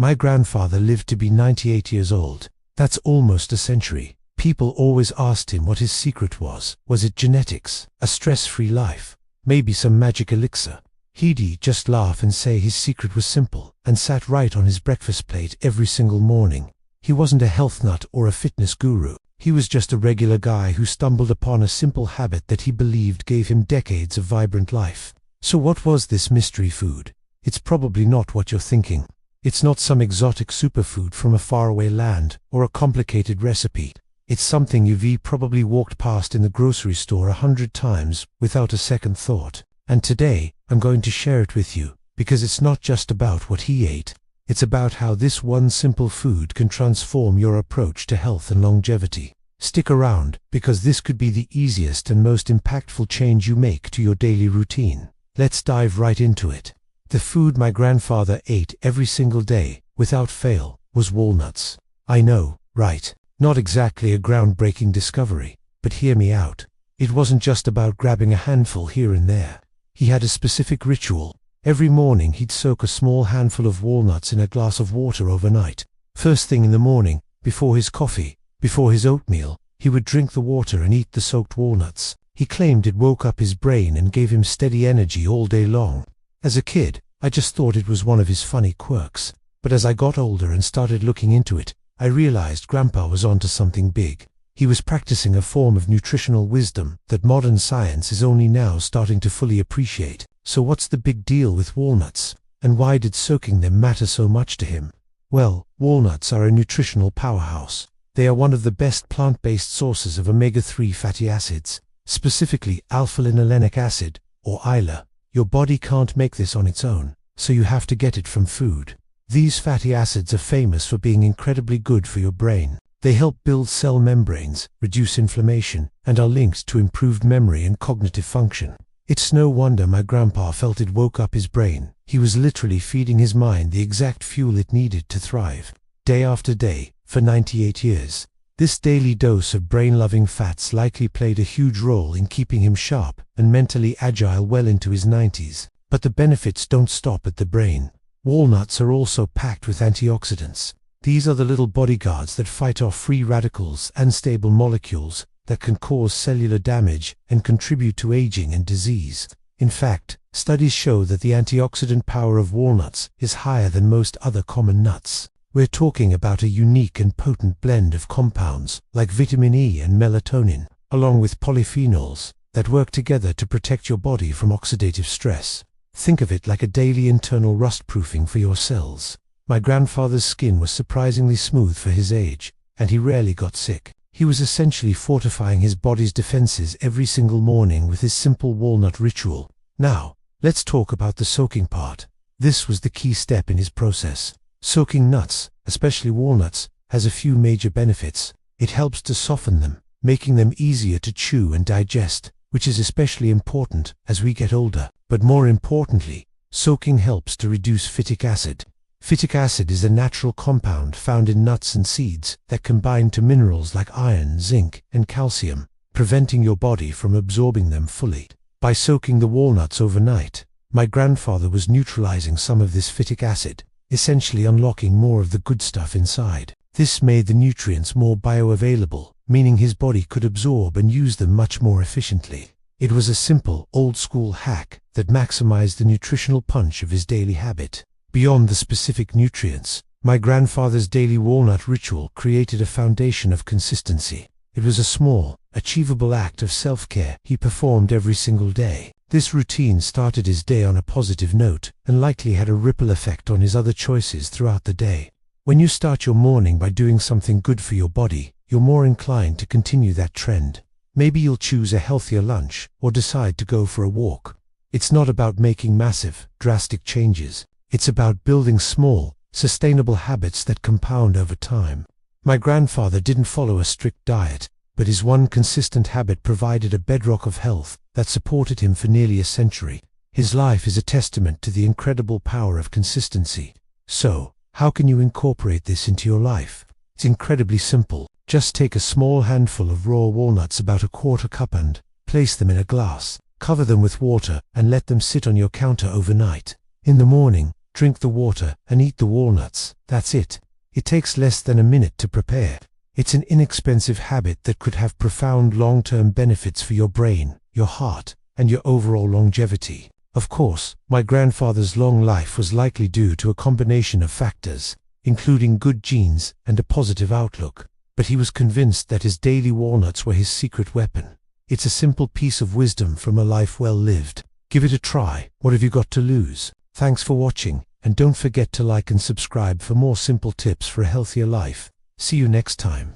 My grandfather lived to be 98 years old. That's almost a century. People always asked him what his secret was. Was it genetics, a stress-free life, maybe some magic elixir? He'd just laugh and say his secret was simple, and sat right on his breakfast plate every single morning. He wasn't a health nut or a fitness guru. He was just a regular guy who stumbled upon a simple habit that he believed gave him decades of vibrant life. So what was this mystery food? It's probably not what you're thinking. It's not some exotic superfood from a faraway land, or a complicated recipe. It's something you've probably walked past in the grocery store 100 times without a second thought. And today, I'm going to share it with you, because it's not just about what he ate. It's about how this one simple food can transform your approach to health and longevity. Stick around, because this could be the easiest and most impactful change you make to your daily routine. Let's dive right into it. The food my grandfather ate every single day, without fail, was walnuts. I know, right? Not exactly a groundbreaking discovery, but hear me out. It wasn't just about grabbing a handful here and there. He had a specific ritual. Every morning he'd soak a small handful of walnuts in a glass of water overnight. First thing in the morning, before his coffee, before his oatmeal, he would drink the water and eat the soaked walnuts. He claimed it woke up his brain and gave him steady energy all day long. As a kid, I just thought it was one of his funny quirks. But as I got older and started looking into it, I realized Grandpa was onto something big. He was practicing a form of nutritional wisdom that modern science is only now starting to fully appreciate. So what's the big deal with walnuts? And why did soaking them matter so much to him? Well, walnuts are a nutritional powerhouse. They are one of the best plant-based sources of omega-3 fatty acids, specifically alpha-linolenic acid, or ALA. Your body can't make this on its own, so you have to get it from food. These fatty acids are famous for being incredibly good for your brain. They help build cell membranes, reduce inflammation, and are linked to improved memory and cognitive function. It's no wonder my grandpa felt it woke up his brain. He was literally feeding his mind the exact fuel it needed to thrive. Day after day, for 98 years. This daily dose of brain-loving fats likely played a huge role in keeping him sharp and mentally agile well into his 90s. But the benefits don't stop at the brain. Walnuts are also packed with antioxidants. These are the little bodyguards that fight off free radicals and unstable molecules that can cause cellular damage and contribute to aging and disease. In fact, studies show that the antioxidant power of walnuts is higher than most other common nuts. We're talking about a unique and potent blend of compounds like vitamin E and melatonin, along with polyphenols, that work together to protect your body from oxidative stress. Think of it like a daily internal rust-proofing for your cells. My grandfather's skin was surprisingly smooth for his age, and he rarely got sick. He was essentially fortifying his body's defenses every single morning with his simple walnut ritual. Now, let's talk about the soaking part. This was the key step in his process. Soaking nuts, especially walnuts, has a few major benefits. It helps to soften them, making them easier to chew and digest, which is especially important as we get older. But more importantly, soaking helps to reduce phytic acid. Phytic acid is a natural compound found in nuts and seeds that combine to minerals like iron, zinc, and calcium, preventing your body from absorbing them fully. By soaking the walnuts overnight, my grandfather was neutralizing some of this phytic acid, essentially unlocking more of the good stuff inside. This made the nutrients more bioavailable, meaning his body could absorb and use them much more efficiently. It was a simple, old-school hack that maximized the nutritional punch of his daily habit. Beyond the specific nutrients, my grandfather's daily walnut ritual created a foundation of consistency. It was a small, achievable act of self-care he performed every single day. This routine started his day on a positive note and likely had a ripple effect on his other choices throughout the day. When you start your morning by doing something good for your body, you're more inclined to continue that trend. Maybe you'll choose a healthier lunch or decide to go for a walk. It's not about making massive, drastic changes. It's about building small, sustainable habits that compound over time. My grandfather didn't follow a strict diet, but his one consistent habit provided a bedrock of health that supported him for nearly a century. His life is a testament to the incredible power of consistency. So, how can you incorporate this into your life? It's incredibly simple. Just take a small handful of raw walnuts, about a quarter cup, and place them in a glass. Cover them with water and let them sit on your counter overnight. In the morning, drink the water, and eat the walnuts. That's it. It takes less than a minute to prepare. It's an inexpensive habit that could have profound long-term benefits for your brain, your heart, and your overall longevity. Of course, my grandfather's long life was likely due to a combination of factors, including good genes and a positive outlook, but he was convinced that his daily walnuts were his secret weapon. It's a simple piece of wisdom from a life well lived. Give it a try. What have you got to lose? Thanks for watching, and don't forget to like and subscribe for more simple tips for a healthier life. See you next time.